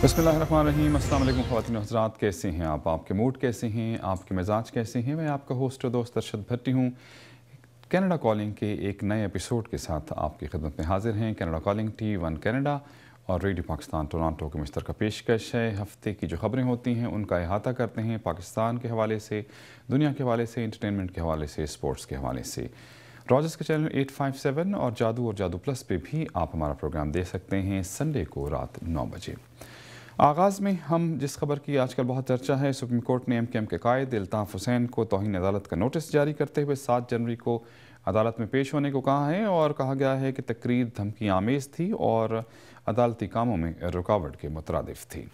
बिस्मिल्लाहिर्रहमानिर्रहीम। अस्सलाम वालेकुम ख़वातीन और हज़रात, कैसे हैं आप? आपके मूड कैसे हैं? आपके मिजाज कैसे हैं? मैं आपका होस्ट और दोस्त अरशद भट्टी हूँ। कनाडा कॉलिंग के एक नए एपिसोड के साथ आपकी खिदमत में हाजिर हैं। कनाडा कॉलिंग T1 कनाडा और रेडियो पाकिस्तान टोरंटो की मुश्तरका पेशकश है। हफ्ते की जो खबरें होती हैं उनका अहाता करते हैं, पाकिस्तान के हवाले से, दुनिया के हवाले से, इंटरटेनमेंट के हवाले से, स्पोर्ट्स के हवाले से। रॉजर्स के चैनल 857 और जादू प्लस पे भी आप हमारा प्रोग्राम दे सकते हैं संडे को रात 9 बजे। आगाज़ में हम जिस खबर की आजकल बहुत चर्चा है, सुप्रीम कोर्ट ने MKM के कायद इल्ताफ़ हुसैन को तौहीन अदालत का नोटिस जारी करते हुए 7 जनवरी को अदालत में पेश होने को कहा है और कहा गया है कि तकरीर धमकी आमेज़ थी और अदालती कामों में रुकावट के मुतरादिफ थी।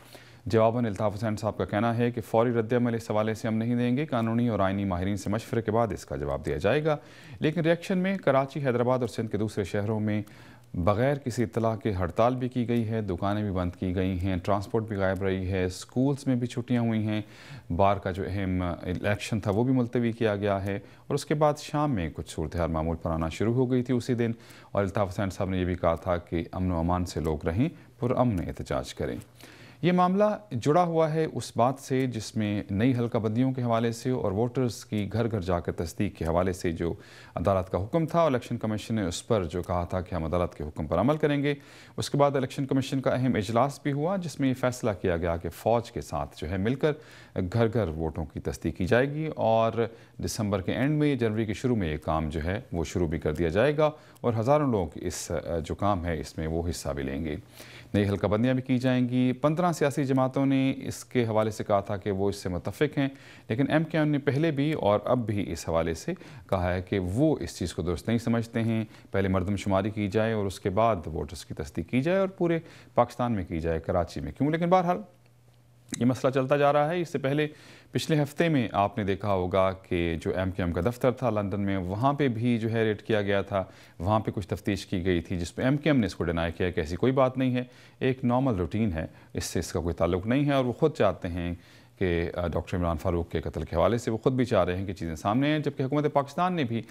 जवाबन इल्ताफ़ हुसैन साहब का कहना है कि फ़ौरी रद्द-ए-अमल इस हवाले से हम नहीं देंगे, कानूनी और आइनी माहिरीन से मशवरे के बाद इसका जवाब दिया जाएगा। लेकिन रिएक्शन में कराची, हैदराबाद और सिंध के दूसरे शहरों में बग़ैर किसी इत्तला के हड़ताल भी की गई है, दुकानें भी बंद की गई हैं, ट्रांसपोर्ट भी गायब रही है, स्कूल्स में भी छुट्टियां हुई हैं, बार का जो अहम इलेक्शन था वो भी मुलतवी किया गया है और उसके बाद शाम में कुछ सूरत-ए-हाल मामूल पर आना शुरू हो गई थी उसी दिन। और इल्ताफ़ हुसैन साहब ने यह भी कहा था कि अमन व अमान से लोग रहें, पुरअमन एहतजाज करें। ये मामला जुड़ा हुआ है उस बात से जिसमें नई हल्का बंदियों के हवाले से और वोटर्स की घर घर जाकर तस्दीक के हवाले से जो अदालत का हुक्म था, इलेक्शन कमीशन ने उस पर जो कहा था कि हम अदालत के हुक्म पर अमल करेंगे। उसके बाद इलेक्शन कमीशन का अहम इजलास भी हुआ जिसमें ये फैसला किया गया कि फ़ौज के साथ जो है मिलकर घर घर वोटों की तस्दीक की जाएगी और दिसंबर के एंड में, जनवरी के शुरू में ये काम जो है वो शुरू भी कर दिया जाएगा और हज़ारों लोग इस जो काम है इसमें वो हिस्सा भी लेंगे। नई हल्काबंदियाँ भी की जाएंगी। 15 सियासी जमातों ने इसके हवाले से कहा था कि वो इससे मुतफ़िक हैं, लेकिन MKM ने पहले भी और अब भी इस हवाले से कहा है कि वो इस चीज़ को दुरुस्त नहीं समझते हैं। पहले मरदमशुमारी की जाए और उसके बाद वोटर्स की तस्दीक की जाए और पूरे पाकिस्तान में की जाए, कराची में क्यों। लेकिन बहरहाल ये मसला चलता जा रहा है। इससे पहले पिछले हफ्ते में आपने देखा होगा कि जो MKM का दफ्तर था लंदन में, वहाँ पे भी जो है रेड किया गया था, वहाँ पे कुछ तफ्तीश की गई थी जिस पे MKM ने इसको डिनाई किया कि ऐसी कोई बात नहीं है, एक नॉर्मल रूटीन है, इससे इसका कोई ताल्लुक़ नहीं है। और वो ख़ुद चाहते हैं कि डॉक्टर इमरान फ़ारूक के कत्ल के हवाले से वो ख़ुद भी चाह रहे हैं कि चीज़ें सामने आएँ। जबकि हुकूमत पाकिस्तान ने भी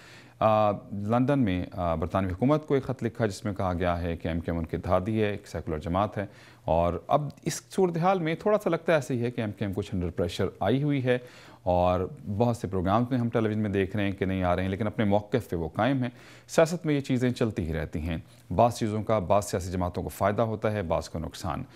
लंदन में बरतानवी हुकूमत को एक ख़त लिखा जिसमें कहा गया है कि MKM उनकी इत्तेहादी है, एक सेकुलर जमात है। और अब इस सूरत हाल में थोड़ा सा लगता है ऐसे ही है कि MKM कुछ अंडर प्रेशर आई हुई है और बहुत से प्रोग्राम्स में हम टेलीविज़न में देख रहे हैं कि नहीं आ रहे हैं, लेकिन अपने मौक़िफ़ पे वो कायम हैं। सियासत में ये चीज़ें चलती ही रहती हैं। बाज़ चीज़ों का बाज़ सियासी जमातों को फ़ायदा होता है, बाज़ को नुकसान।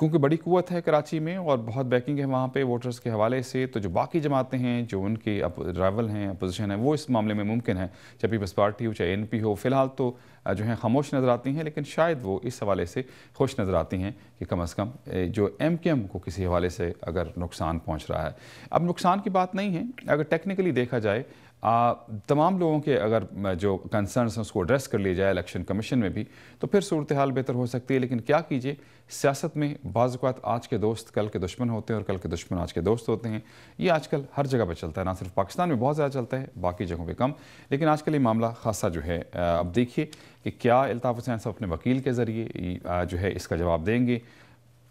क्योंकि बड़ी क़ुव्वत है कराची में और बहुत बैकिंग है वहाँ पे वोटर्स के हवाले से, तो जो बाकी जमातें हैं, जो उनकी राइवल हैं, अपोजिशन है, वो इस मामले में मुमकिन है, चाहे पीपल्स पार्टी हो, चाहे NP हो, फ़िलहाल तो जो है खामोश नज़र आती हैं, लेकिन शायद वो इस हवाले से खुश नज़र आती हैं कि कम अज़ कम जो MKM को किसी हवाले से अगर नुकसान पहुँच रहा है। अब नुकसान की बात नहीं है, अगर टेक्निकली देखा जाए तमाम लोगों के अगर जो कंसर्न्स हैं उसको एड्रेस कर लिया जाए इलेक्शन कमीशन में भी, तो फिर सूरत हाल बेहतर हो सकती है। लेकिन क्या कीजिए, सियासत में बाज़ औक़ात आज के दोस्त कल के दुश्मन होते हैं और कल के दुश्मन आज के दोस्त होते हैं। ये आजकल हर जगह पर चलता है, ना सिर्फ पाकिस्तान में बहुत ज़्यादा चलता है, बाकी जगहों पे कम। लेकिन आजकल ये मामला ख़ासा जो है, अब देखिए कि क्या इल्ताफ़ हुसैन साहब अपने वकील के ज़रिए जो है इसका जवाब देंगे,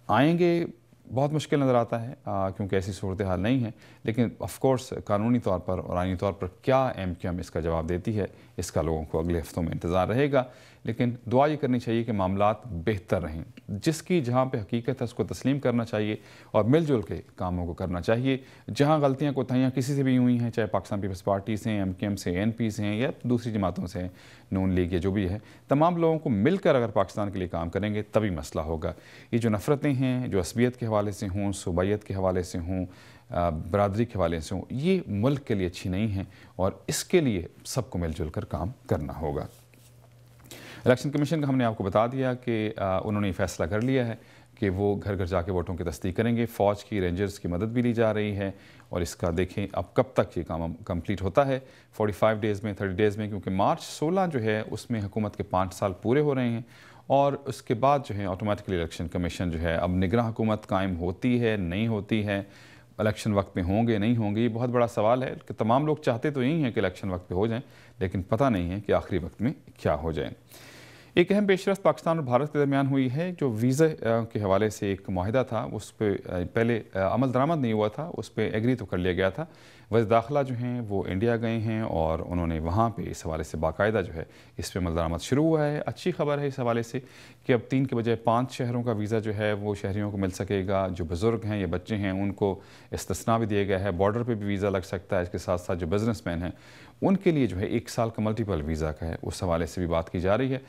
आएँगे। बहुत मुश्किल नज़र आता है क्योंकि ऐसी सूरत हाल नहीं है। लेकिन ऑफ़ कोर्स कानूनी तौर पर और आइनी तौर पर क्या MKM इसका जवाब देती है, इसका लोगों को अगले हफ्तों में इंतज़ार रहेगा। लेकिन दुआ ये करनी चाहिए कि मामलात बेहतर रहें, जिसकी जहाँ पे हकीकत है उसको तस्लीम करना चाहिए और मिलजुल के कामों को करना चाहिए। जहाँ गलतियाँ कोताहियाँ किसी से भी हुई हैं, चाहे पाकिस्तान पीपल्स पार्टी से, MKM से, NP से हैं या दूसरी जमातों से, नून लीग या जो भी है, तमाम लोगों को मिलकर अगर पाकिस्तान के लिए काम करेंगे तभी मसला होगा। ये जो नफ़रतें हैं, जो असबियत के हवाले से हों, सूबाइयत के हवाले से हों, बरादरी के हवाले से हों, ये मुल्क के लिए अच्छी नहीं है और इसके लिए सबको मिलजुल कर काम करना होगा। इलेक्शन कमीशन का हमने आपको बता दिया कि उन्होंने फैसला कर लिया है कि वो घर घर जाके वोटों की तस्दीक करेंगे। फ़ौज की, रेंजर्स की मदद भी ली जा रही है और इसका देखें अब कब तक ये काम कंप्लीट होता है, 45 डेज़ में, 30 डेज़ में, क्योंकि मार्च 16 जो है उसमें हुकूमत के 5 साल पूरे हो रहे हैं और उसके बाद जो है ऑटोमेटिकली इलेक्शन कमीशन जो है अब निगरां हुकूमत कायम होती है, नहीं होती है, इलेक्शन वक्त में होंगे नहीं होंगे, ये बहुत बड़ा सवाल है कि तमाम लोग चाहते तो यही हैं कि इलेक्शन वक्त पे हो जाएं, लेकिन पता नहीं है कि आखिरी वक्त में क्या हो जाए। एक अहम पेशरफ्त पाकिस्तान और भारत के दरमियान हुई है। जो वीज़ा के हवाले से एक माहिदा था, उस पर पहले अमल दरामद नहीं हुआ था, उस पर एग्री तो कर लिया गया था। वज़ीर दाखिला जो हैं वो इंडिया गए हैं और उन्होंने वहाँ पे इस हवाले से बाकायदा जो है इस पर अमल दरामद शुरू हुआ है। अच्छी खबर है इस हवाले से कि अब 3 के बजाय 5 शहरों का वीज़ा जो है वो शहरियों को मिल सकेगा। जो बुज़ुर्ग हैं या बच्चे हैं उनको इस्तिस्ना भी दिया गया है। बॉर्डर पर भी वीज़ा लग सकता है। इसके साथ साथ जो बिज़नेसमैन हैं उनके लिए जो है 1 साल का मल्टीपल वीज़ा का है, उस हवाले से भी बात की जा रही है।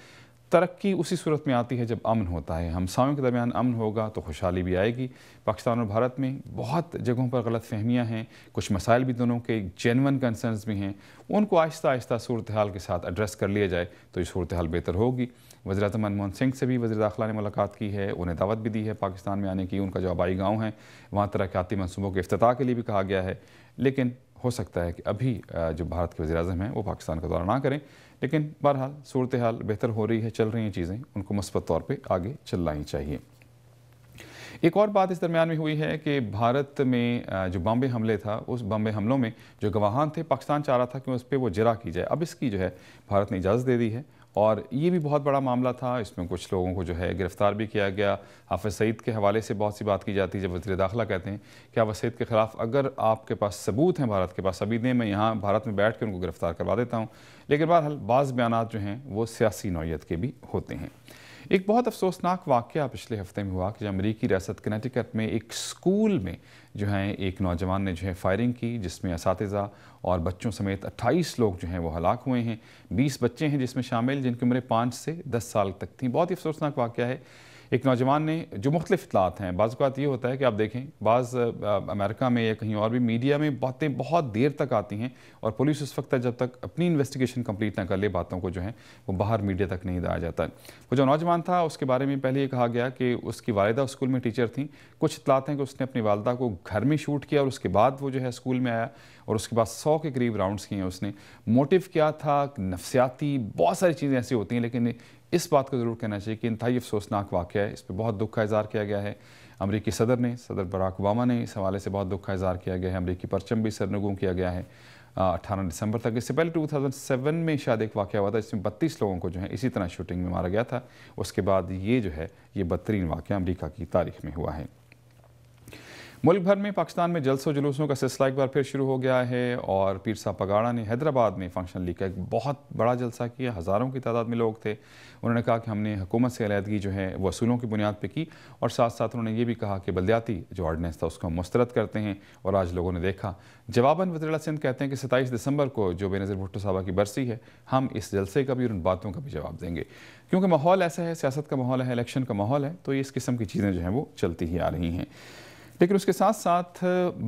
तरक्की उसी सूरत में आती है जब अमन होता है। हमसायों के दरमियान अमन होगा तो खुशहाली भी आएगी। पाकिस्तान और भारत में बहुत जगहों पर गलत फहमियाँ हैं, कुछ मसाइल भी दोनों के जेन्युइन कंसर्न्स भी हैं, उनको आहिस्ता आहिस्ता सूरत हाल के साथ एड्रेस कर लिया जाए तो ये सूरत हाल बेहतर होगी। वज़ीर-ए-आज़म मनमोहन सिंह से भी वज़ीर दाखिला ने मुलाकात की है, उन्हें दावत भी दी है पाकिस्तान में आने की। उनका जो आबाई गाँव है वहाँ तरक्याती मनसूबों के इफ्तिताह के लिए भी कहा गया है। लेकिन हो सकता है कि अभी जो भारत के वज़ीर-ए-आज़म हैं वो पाकिस्तान का दौरा ना करें। लेकिन बहरहाल सूरत हाल बेहतर हो रही है, चल रही हैं चीज़ें, उनको मुस्बत तौर पे आगे चलना ही चाहिए। एक और बात इस दरमियान में हुई है कि भारत में जो बॉम्बे हमले था, उस बॉम्बे हमलों में जो गवाहान थे, पाकिस्तान चाह रहा था कि उस पर वो जरा की जाए। अब इसकी जो है भारत ने इजाज़त दे दी है और ये भी बहुत बड़ा मामला था। इसमें कुछ लोगों को जो है गिरफ़्तार भी किया गया। हाफ़िज़ सईद के हवाले से बहुत सी बात की जाती है। जब वज़ीर दाखिला कहते हैं कि हाफ़िज़ सईद के ख़िलाफ़ अगर आपके पास सबूत हैं भारत के पास, अभी दें, मैं यहाँ भारत में बैठ के उनको गिरफ़्तार करवा देता हूँ। लेकिन बहरहाल बाज़ बयानात जो हैं वो सियासी नौइयत के भी होते हैं। एक बहुत अफसोसनाक वाक़या पिछले हफ्ते में हुआ कि जब अमरीकी रियासत कनेटिकट में एक स्कूल में जो है एक नौजवान ने जो है फायरिंग की, जिसमें असातिज़ा और बच्चों समेत 28 लोग जो हैं वो हलाक हुए हैं। 20 बच्चे हैं जिसमें शामिल, जिनकी उम्रें 5 से 10 साल तक थी। बहुत ही अफसोसनाक वाक़या है। एक नौजवान ने जो मुख्तलिफ इत्तलात हैं, बाज़ औक़ात ये होता है कि आप देखें बाज़ अमेरिका में या कहीं और भी मीडिया में बातें बहुत देर तक आती हैं और पुलिस उस वक्त तक जब तक अपनी इन्वेस्टिगेशन कंप्लीट ना कर ले, बातों को जो है वो बाहर मीडिया तक नहीं लाया जाता। वो जो नौजवान था उसके बारे में पहले ये कहा गया कि उसकी वालिदा स्कूल में टीचर थी। कुछ इत्तलात हैं कि उसने अपनी वालिदा को घर में शूट किया और उसके बाद वो जो है स्कूल में आया और उसके बाद 100 के करीब राउंड्स किए उसने। मोटिव क्या था, नफ्सियाती, बहुत सारी चीज़ें ऐसी होती हैं, लेकिन इस बात को ज़रूर कहना चाहिए कि इंतहाई अफसोसनाक वाक़या है। इस पर बहुत दुख का इज़हार किया गया है। अमरीकी सदर बराक ओबामा ने इस हवाले से बहुत दुख का इज़हार किया गया है। अमरीकी परचम भी सरनगू किया गया है 18 दिसंबर तक। इससे पहले 2007 में शायद एक वाक़या हुआ था जिसमें 32 लोगों को जो है इसी तरह शूटिंग में मारा गया था। उसके बाद ये जो है ये बदतरीन वाक़या अमरीका की तारीख़ में हुआ है। मुल्क भर में पाकिस्तान में जलसों जुलूसों का सिलसिला एक बार फिर शुरू हो गया है और पीर साहब पगाड़ा ने हैदराबाद में फंक्शन लीग का एक बहुत बड़ा जलसा किया। हज़ारों की तादाद में लोग थे। उन्होंने कहा कि हमने हुकूमत से अलहदगी जो है वो असूलों की बुनियाद पर की और साथ साथ उन्होंने ये भी कहा कि बल्दियाती जो ऑर्डिनेंस था उसको हम मुस्तरद करते हैं और आज लोगों ने देखा। जवाबन वज़ीर सिंध कहते हैं कि 27 दिसंबर को जो बेनज़ीर भुट्टो साहबा की बरसी है, हम इस जलसे का भी और उन बातों का भी जवाब देंगे, क्योंकि माहौल ऐसा है, सियासत का माहौल है, इलेक्शन का माहौल है, तो इस किस्म की चीज़ें जो हैं वो चलती ही आ रही हैं। लेकिन उसके साथ साथ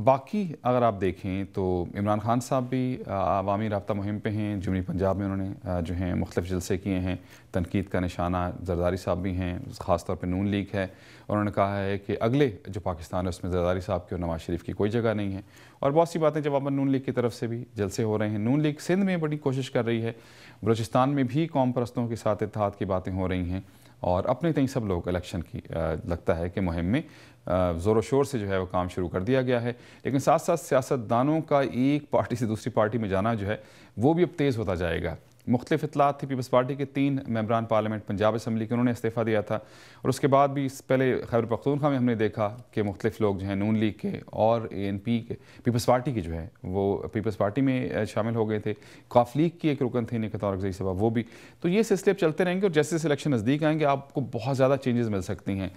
बाकी अगर आप देखें तो इमरान खान साहब भी अवामी राब्ता मुहिम पे हैं। जुमनी पंजाब में उन्होंने जो हैं मुख्तलिफ जलसे किए हैं। तनकीद का निशाना जरदारी साहब भी हैं, ख़ास तौर पे नून लीग है। उन्होंने कहा है कि अगले जो पाकिस्तान है उसमें जरदारी साहब की और नवाज़ शरीफ की कोई जगह नहीं है। और बहुत सी बातें जवाबन नून लीग की तरफ से भी जलसे हो रहे हैं। नून लीग सिंध में बड़ी कोशिश कर रही है। बलूचिस्तान में भी कौम परस्तों के साथ इत्तेहाद की बातें हो रही हैं और अपने तई सब लोग इलेक्शन की लगता है कि मुहिम में ज़ोर शोर से जो है वो काम शुरू कर दिया गया है। लेकिन साथ साथ सियासतदानों का एक पार्टी से दूसरी पार्टी में जाना जो है वो भी अब तेज़ होता जाएगा। मुख्तलिफ इत्तलात थी। पीपल्स पार्टी के 3 मेंबरान पार्लियामेंट पंजाब असम्बली के, उन्होंने इस्तीफ़ा दिया था और उसके बाद भी पहले खैबर पख्तूनख्वा में हमने देखा कि मुख्तलिफ लोग जो हैं नून लीग के और ANP के, पीपल्स पार्टी के जो है वो पीपल्स पार्टी में शामिल हो गए थे। कॉफ लीग की एक रुकन थी निकतौर अगज़ई सभा, वो भी। तो ये सिलसिले चलते रहेंगे और जैसे जैसे इलेक्शन नज़दीक आएंगे आपको बहुत ज़्यादा चेंजेस मिल सकती हैं।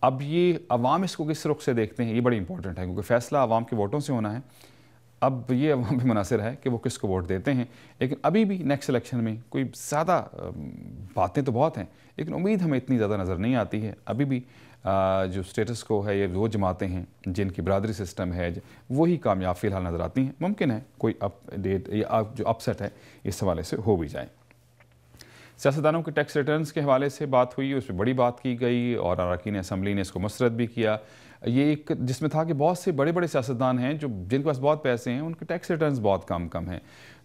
अब ये अवाम इसको किस रुख से देखते हैं ये बड़ी इंपॉर्टेंट है, क्योंकि फ़ैसला अवाम के वोटों से होना है। अब ये अवाम पे मुनासिर है कि वो किसको वोट देते हैं। लेकिन अभी भी नेक्स्ट इलेक्शन में कोई ज़्यादा बातें तो बहुत हैं, लेकिन उम्मीद हमें इतनी ज़्यादा नज़र नहीं आती है। अभी भी जो स्टेटस को है, ये वो जमातें हैं जिनकी बरादरी सिस्टम है वही कामयाब फ़िलहाल नज़र आती हैं। मुमकिन है कोई अपडेट या जो अपसेट है इस हवाले से हो भी जाए। सियासतदानों के टैक्स रिटर्न्स के हवाले से बात हुई, उस पर बड़ी बात की गई और अरकान असम्बली ने इसको मुस्तरद भी किया। ये एक जिसमें था कि बहुत से बड़े बड़े सियासतदान हैं जो जिनके पास बहुत पैसे हैं, उनके टैक्स रिटर्न्स बहुत कम हैं।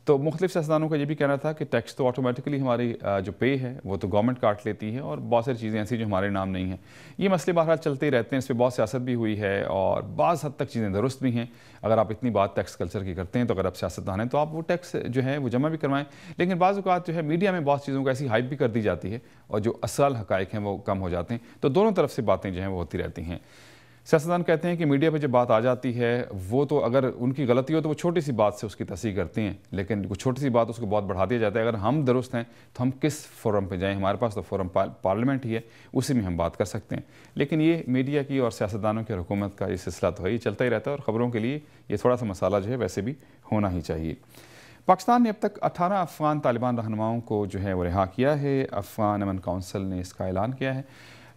تو مختلف سیاستدانوں کا یہ بھی کہنا تھا کہ ٹیکس تو آٹومیٹکلی ہماری جو پے ہے وہ تو گورنمنٹ کاٹ لیتی ہے، اور بہت ساری چیزیں ایسی جو ہمارے نام نہیں ہیں۔ یہ مسئلے بہرحال چلتے ہی رہتے ہیں، اس پہ بہت سیاست بھی ہوئی ہے اور بعض حد تک چیزیں درست بھی ہیں۔ اگر آپ اتنی بات ٹیکس کلچر کی کرتے ہیں تو اگر آپ سیاستدان ہیں تو آپ وہ ٹیکس جو ہے وہ جمع بھی کروائیں، لیکن بعض اوقات جو ہے میڈیا میں بہت چیزوں کو ایسی ہائپ بھی کر دی جاتی ہے اور جو اصل حقائق ہیں وہ کم ہو جاتے ہیں، تو دونوں طرف سے باتیں جو ہیں وہ ہوتی رہتی ہیں۔ سیاستدان کہتے ہیں کہ میڈیا پہ جب بات آ جاتی ہے وہ تو اگر ان کی غلطی ہو تو وہ چھوٹی سی بات سے اس کی تصحیح کرتے ہیں، لیکن وہ چھوٹی سی بات اس کو بہت بڑھا دیا جاتا ہے۔ اگر ہم درست ہیں تو ہم کس فورم پہ جائیں؟ ہمارے پاس تو فورم پارلیمنٹ ہی ہے، اسی میں ہم بات کر سکتے ہیں۔ لیکن یہ میڈیا کی اور سیاستدانوں کی حکومت کا یہ سلسلہ تو ہے، یہ چلتا ہی رہتا ہے، اور خبروں کے لیے یہ تھوڑا سا مسئلہ جو ہے ویسے بھی ہونا ہی چاہیے۔ پاکستان نے اب تک 18 افغان طالبان رہنماؤں کو جو ہے وہ رہا کیا ہے۔ افغان امن کونسل نے اس کا اعلان کیا ہے۔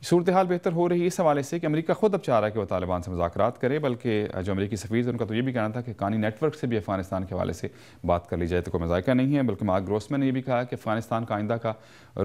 صورتحال بہتر ہو رہی ہے اس حوالے سے کہ امریکہ خود اب چاہ رہا ہے کہ وہ طالبان سے مذاکرات کرے، بلکہ جو امریکی سفیر ان کا تو یہ بھی کہنا تھا کہ کانی نیٹ ورک سے بھی افغانستان کے حوالے سے بات کر لی جائے تو کوئی مذائقہ نہیں ہے، بلکہ مارک گروسمین نے یہ بھی کہا کہ افغانستان کا آئندہ کا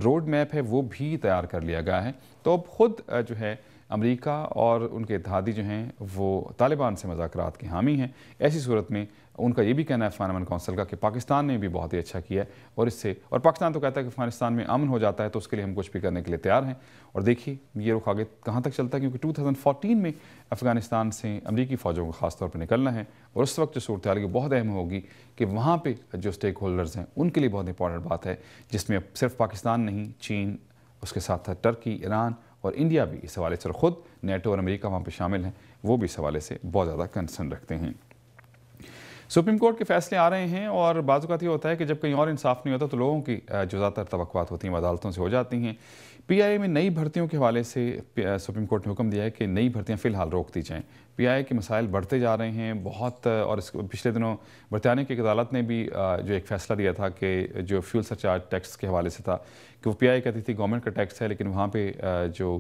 روڈ میپ ہے وہ بھی تیار کر لیا گیا ہے۔ تو اب خود جو ہے امریکہ اور ان کے اتحادی جو ہیں وہ طالبان سے مذاکرات کے حامی ہیں۔ ایسی صورت میں ان کا یہ بھی کہنا ہے افغان امن کونسل کا کہ پاکستان نے بھی بہت ہی اچھا کیا ہے، اور پاکستان تو کہتا ہے کہ افغانستان میں امن ہو جاتا ہے تو اس کے لیے ہم کچھ بھی کرنے کے لیے تیار ہیں۔ اور دیکھیے یہ رخ آگے کہاں تک چلتا ہے، کیونکہ 2014 میں افغانستان سے امریکی فوجوں کو خاص طور پر نکلنا ہے، اور اس وقت جو صورتحال کی بہت اہم ہوگی کہ وہاں پہ جو سٹیک ہولڈرز ہیں ان کے لیے بہت امپورٹنٹ بات ہے، جس میں اب صرف پاکستان نہیں، چین، اس کے ساتھ ٹرکی، ایران اور انڈیا بھی اس حوالے سے، اور خود نیٹو اور امریکہ وہاں پہ شامل ہیں، وہ بھی اس حوالے سے بہت زیادہ کنسرن رکھتے ہیں۔ سپریم کورٹ کے فیصلے آ رہے ہیں، اور بعض اوقات یہ ہوتا ہے کہ جب کہیں اور انصاف نہیں ہوتا تو لوگوں کی جو زیادہ تر توقعات ہوتی ہیں وہ عدالتوں سے ہو جاتی ہیں۔ پی آئی اے میں نئی بھرتیوں کے حوالے سے سپریم کورٹ نے حکم دیا ہے کہ نئی بھرتیاں فی الحال روک دی جائیں۔ پی آئی اے کے مسائل بڑھتے جا رہے ہیں بہت، اور پچھلے دنوں برطانیہ کی عدالت نے بھی جو ایک فیصلہ دیا تھا کہ جو فیول سرچارج ٹیکس کے حوالے سے تھا کہ وہ پی آئی اے کہتی تھی گورنمنٹ کا ٹیکس ہے، لیکن وہاں پہ جو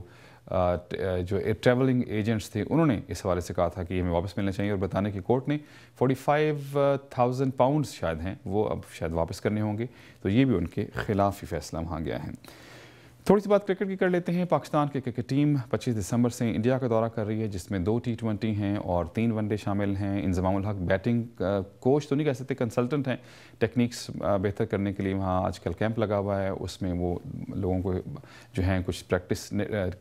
ٹریولنگ ایجنٹس تھے انہوں نے اس حوالے سے کہا تھا کہ یہ ہمیں واپس ملنا چاہیے، اور برطانیہ کی کورٹ نے 45,000 پاؤنڈز شاید ہیں وہ اب شاید واپس کرنے ہوں گے، تو یہ بھی ان کے خلاف ہی فیصلہ وہاں گیا ہے۔ تھوڑی سی بات کرکٹ کی کر لیتے ہیں۔ پاکستان کی کرکٹ ٹیم 25 دسمبر سے انڈیا کا دورہ کر رہی ہے، جس میں 2 T20 ہیں اور 3 ون ڈے شامل ہیں۔ انضمام الحق بیٹنگ کوچ تو نہیں کہہ سکتے، کنسلٹنٹ ہیں، ٹیکنیکس بہتر کرنے کے لیے وہاں آج کل کیمپ لگا ہوا ہے، اس میں وہ لوگوں کو جو ہیں کچھ پریکٹس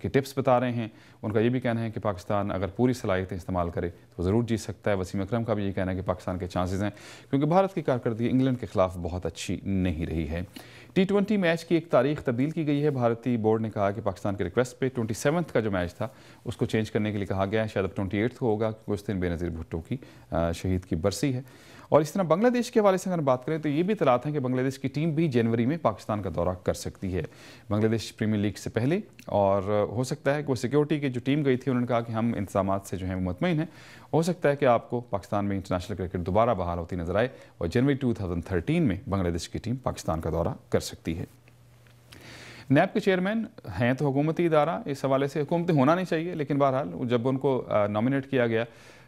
کے ٹپس بتا رہے ہیں۔ ان کا یہ بھی کہنا ہے کہ پاکستان اگر پوری صلاحیتیں استعمال کرے تو ضرور جیت سکتا ہے۔ وسیم اکرم کا بھی یہ کہنا ہے کہ پاکستان کے چانسز ہیں، کیونکہ بھارت کی کارکردگی انگلینڈ کے خلاف بہت اچھی نہیں رہی ہے۔ T20 میچ کی ایک تاریخ تبدیل کی گئی ہے۔ بھارتی بورڈ نے کہا کہ پاکستان کے ریکویسٹ پہ 27 کا جو میچ تھا اس کو چینج کرنے کے لیے کہا گیا ہے، شاید اب 28 کو ہوگا، کیونکہ اس دن بے نظیر بھٹو کی شہید کی برسی ہے۔ اور اس طرح بنگلہ دیش کے حوالے سے اگر بات کریں تو یہ بھی اطلاعات ہیں کہ بنگلہ دیش کی ٹیم بھی جنوری میں پاکستان کا دورہ کر سکتی ہے، بنگلہ دیش پریمیئر لیگ سے پہلے، اور ہو سکتا ہے کہ وہ سیکیورٹی کی جو ٹیم گئی تھی انہوں نے کہا کہ ہم انتظامات سے جو ہیں وہ مطمئن ہیں، ہو سکتا ہے کہ آپ کو پاکستان میں انٹرنیشنل کرکٹ دوبارہ بحال ہوتی نظر آئے اور جنوری 2013 میں بنگلہ دیش کی ٹیم پاکستان کا دورہ کر سکتی ہے۔ نیب کے چیئرمین ہیں تو حکومتی ادارہ، اس حوالے سے حکومتیں ہونا نہیں چاہیے، لیکن بہرحال جب ان کو نامنیٹ کیا گیا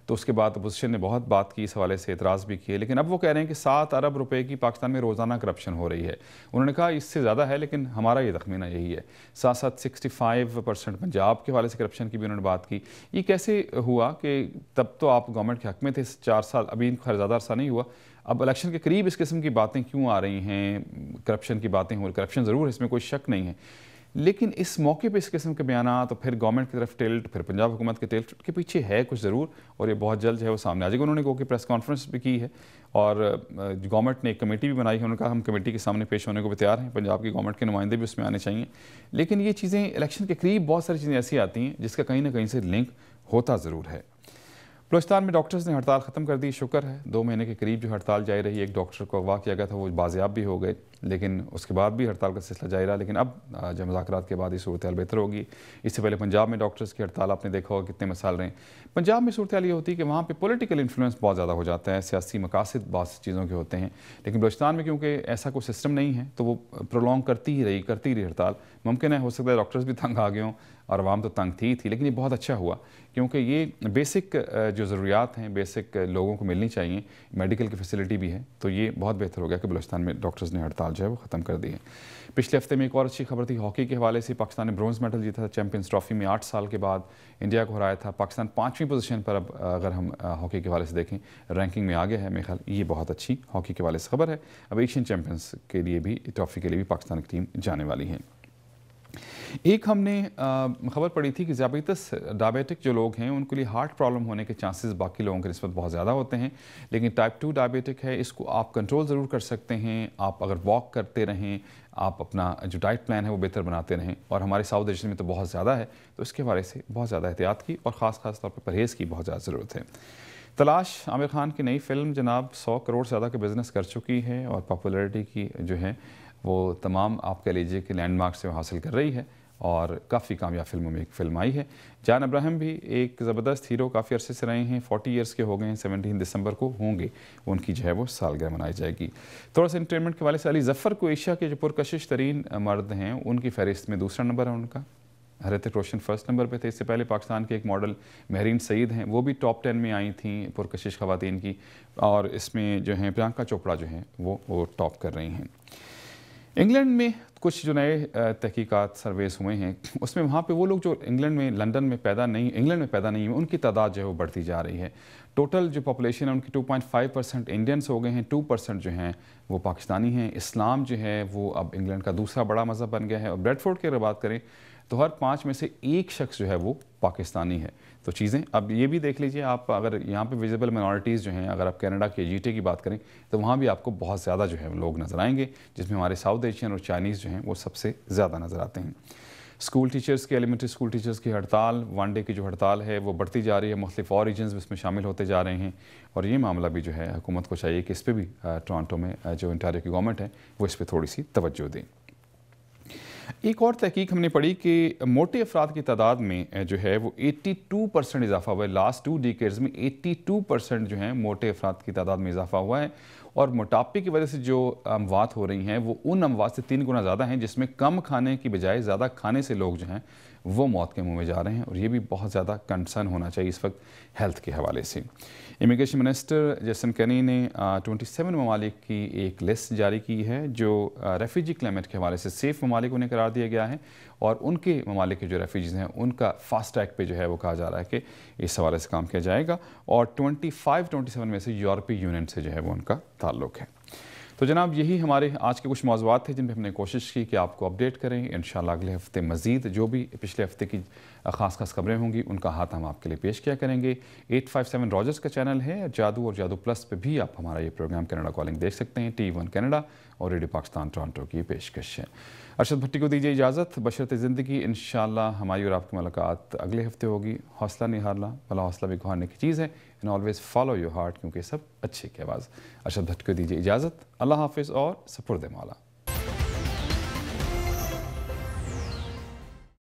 تو اس کے بعد اپوزیشن نے بہت بات کی، اس حوالے سے اعتراض بھی کیے، لیکن اب وہ کہہ رہے ہیں کہ 7 ارب روپے کی پاکستان میں روزانہ کرپشن ہو رہی ہے۔ انہوں نے کہا اس سے زیادہ ہے، لیکن ہمارا یہ تخمینہ یہی ہے۔ ساتھ ساتھ 65% پنجاب کے حوالے سے کرپشن کی بھی انہوں نے بات کی۔ یہ کیسے ہوا کہ تب تو آپ گورنمنٹ کے حق میں تھے 4 سال، ابھی خیر زیادہ عرصہ نہیں ہوا، اب الیکشن کے قریب اس قسم کی باتیں کیوں آ رہی ہیں؟ کرپشن کی باتیں ہو رہی، کرپشن ضرور ہے، اس میں کوئی شک نہیں ہے، لیکن اس موقع پہ اس قسم کے بیانات اور پھر گورنمنٹ کی طرف ٹلٹ، پھر پنجاب حکومت کے ٹلٹ کے پیچھے ہے کچھ ضرور، اور یہ بہت جلد جو ہے وہ سامنے آ جائے گا۔ انہوں نے کہا کہ پریس کانفرنس بھی کی ہے، اور گورنمنٹ نے ایک کمیٹی بھی بنائی ہے، انہوں نے کہا ہم کمیٹی کے سامنے پیش ہونے کو بھی تیار ہیں، پنجاب کی گورنمنٹ کے نمائندے بھی اس میں آنے چاہیے، لیکن یہ چیزیں الیکشن کے قریب بہت ساری چیزیں ایسی آتی ہیں جس کا کہیں نہ کہیں سے لنک ہوتا ضرور ہے۔ بلوچستان میں ڈاکٹرز نے ہڑتال ختم کر دی، شکر ہے، 2 مہینے کے قریب جو ہڑتال جاری رہی، ایک ڈاکٹر کو اغوا کیا گیا تھا، وہ بازیاب بھی ہو گئے، لیکن اس کے بعد بھی ہڑتال کا سلسلہ جاری رہا، لیکن اب جو مذاکرات کے بعد یہ صورتحال بہتر ہوگی۔ اس سے پہلے پنجاب میں ڈاکٹرز کی ہڑتال آپ نے دیکھا ہوگا کتنے مسائل رہے ہیں۔ پنجاب میں صورتحال یہ ہوتی ہے کہ وہاں پہ پولیٹیکل انفلوئنس بہت زیادہ ہو جاتا ہے، سیاسی مقاصد بعض چیزوں کے ہوتے ہیں، لیکن بلوچستان میں کیونکہ ایسا کوئی سسٹم نہیں ہے تو وہ پرولونگ کرتی ہی رہی ہڑتال۔ ممکن ہے ہو سکتا ہے ڈاکٹرز بھی تنگ آ گئے ہوں اور عوام تو تنگ تھی، لیکن یہ بہت اچھا ہوا، کیونکہ یہ بیسک جو ضروریات ہیں، بیسک لوگوں کو ملنی چاہیے، میڈیکل کی فیسلٹی بھی ہے، تو یہ بہت بہتر ہو گیا کہ بلوچستان میں ڈاکٹرز نے ہڑتال साल जो है वो ख़त्म कर दिए। पिछले हफ्ते में एक और अच्छी खबर थी हॉकी के हवाले से। पाकिस्तान ने ब्रॉन्ज मेडल जीता था चैंपियंस ट्रॉफी में, 8 साल के बाद इंडिया को हराया था। पाकिस्तान 5वीं पोजीशन पर अब अगर हम हॉकी के हवाले से देखें रैंकिंग में आ गया है। मेरे ख्याल ये बहुत अच्छी हॉकी के हवाले से खबर है। अब एशियन चैंपियंस के लिए भी, ट्रॉफी के लिए भी पाकिस्तान की टीम जाने वाली है। एक हमने खबर पड़ी थी कि डायबिटिक जो लोग हैं उनके लिए हार्ट प्रॉब्लम होने के चांसेस बाकी लोगों के निस्बत बहुत ज़्यादा होते हैं, लेकिन टाइप 2 डायबिटिक है, इसको आप कंट्रोल ज़रूर कर सकते हैं। आप अगर वॉक करते रहें, आप अपना जो डाइट प्लान है वो बेहतर बनाते रहें, और हमारे साउथ एशिया में तो बहुत ज़्यादा है, तो इसके हवाले से बहुत ज़्यादा एहतियात की और ख़ास तौर पर परहेज़ की बहुत ज़्यादा ज़रूरत है। तलाश आमिर खान की नई फिल्म जनाब 100 करोड़ से ज़्यादा का बिज़नेस कर चुकी है और पॉपुलैरिटी की जो है वो तमाम आप कह लीजिए कि लैंडमार्क से हासिल कर रही है और काफ़ी कामयाब फिल्मों में एक फ़िल्म आई है। जान अब्राहम भी एक ज़बरदस्त हीरो काफ़ी अरसे से रहे हैं, 40 ईयर्स के हो गए हैं, 17 दिसंबर को होंगे उनकी जो है वो सालगिरह मनाई जाएगी। थोड़ा सा एंटरटेनमेंट के हवाले से, अली ज़फ़र को एशिया के जो पुरकशिश तरीन मर्द हैं उनकी फहरिस्त में दूसरा नंबर है उनका। ऋतिक रोशन फर्स्ट नंबर पे थे। इससे पहले पाकिस्तान के एक मॉडल महरीन सईद हैं, वो भी टॉप 10 में आई थी पुरकशिश ख़वातीन की, और इसमें जो हैं प्रियंका चोपड़ा जो हैं वो टॉप कर रही हैं। इंग्लैंड में कुछ जो नए तहकीकात सर्वेस हुए हैं उसमें वहाँ पे वो लोग जो इंग्लैंड में पैदा नहीं हुए उनकी तादाद जो है वो बढ़ती जा रही है। टोटल जो पॉपुलेशन है उनकी 2.5% इंडियंस हो गए हैं, 2% जो हैं वो पाकिस्तानी हैं। इस्लाम जो है वो अब इंग्लैंड का दूसरा बड़ा मज़हब बन गया है, और ब्रेडफोर्ड की अगर बात करें तो हर 5 में से एक शख्स जो है वो पाकिस्तानी है। तो चीज़ें अब ये भी देख लीजिए आप, अगर यहाँ पे विजिबल माइनॉरिटीज़ जो हैं, अगर आप कनाडा के जीटे की बात करें तो वहाँ भी आपको बहुत ज़्यादा जो है लोग नज़र आएंगे, जिसमें हमारे साउथ एशियन और चाइनीज़ जो हैं वो सबसे ज़्यादा नज़र आते हैं। स्कूल टीचर्स की, एलिमेंट्री स्कूल टीचर्स की हड़ताल, 1 डे की जो हड़ताल है वो बढ़ती जा रही है। मुख्तलिफ और रीजन्स भी इसमें शामिल होते जा रहे हैं, और ये मामला भी जो है हुकूमत को चाहिए कि इस पर भी टोरंटो में जो ओंटारियो की गवर्नमेंट है वो इस पर थोड़ी सी तवज्जो दें। एक और तहकीक हमने पढ़ी कि मोटे अफराद की तादाद में जो है वो 82% इजाफा हुआ है। लास्ट 2 डिकेड्स में 82% जो है मोटे अफराद की तादाद में इजाफा हुआ है, और मोटापे की वजह से जो अमवात हो रही हैं वो उन अमवात से 3 गुना ज़्यादा हैं, जिसमें कम खाने की बजाय ज़्यादा खाने से लोग जो हैं वो मौत के मुंह में जा रहे हैं, और ये भी बहुत ज़्यादा कंसर्न होना चाहिए इस वक्त हेल्थ के हवाले से। इमिग्रेशन मिनिस्टर जेसन केनी ने 27 ममालिक की एक लिस्ट जारी की है जो रेफ्यूजी क्लाइमेट के हवाले से सेफ़ ममालिक उन्हें करार दिया गया है, और उनके ममालिक के जो रेफ्यूजीज़ हैं उनका फास्ट ट्रैक पे जो है वो कहा जा रहा है कि इस हवाले से काम किया जाएगा, और 27 में से यूरोपीय यूनियन से जो है वो उनका ताल्लुक़ है। तो जनाब यही हमारे आज के कुछ मौज़ूआत थे जिन पर हमने कोशिश की कि आपको अपडेट करें। इंशाअल्लाह अगले हफ्ते मज़ीद जो भी पिछले हफ्ते की ख़ास खबरें होंगी उनका हाथ हम आपके लिए पेश किया करेंगे। 857 रॉजर्स का चैनल है, जादू और जादू प्लस पे भी आप हमारा ये प्रोग्राम कनाडा कॉलिंग देख सकते हैं। TV1 कनाडा और रेडियो पाकिस्तान टोरंटो की पेशकश है। अरशद भट्टी को दीजिए इजाज़त, बशरत ज़िंदगी। इंशाअल्लाह हमारी और आपकी मुलाकात अगले हफ्ते होगी। हौसला नहीं हारना, भला हौसला भी गुहारने की चीज़ है। And always follow your heart, क्योंकि सब अच्छे की आवाज़। अरशद भट्टी को दीजिए इजाज़त। अल्लाह हाफिज़ और सपुर्द मौला।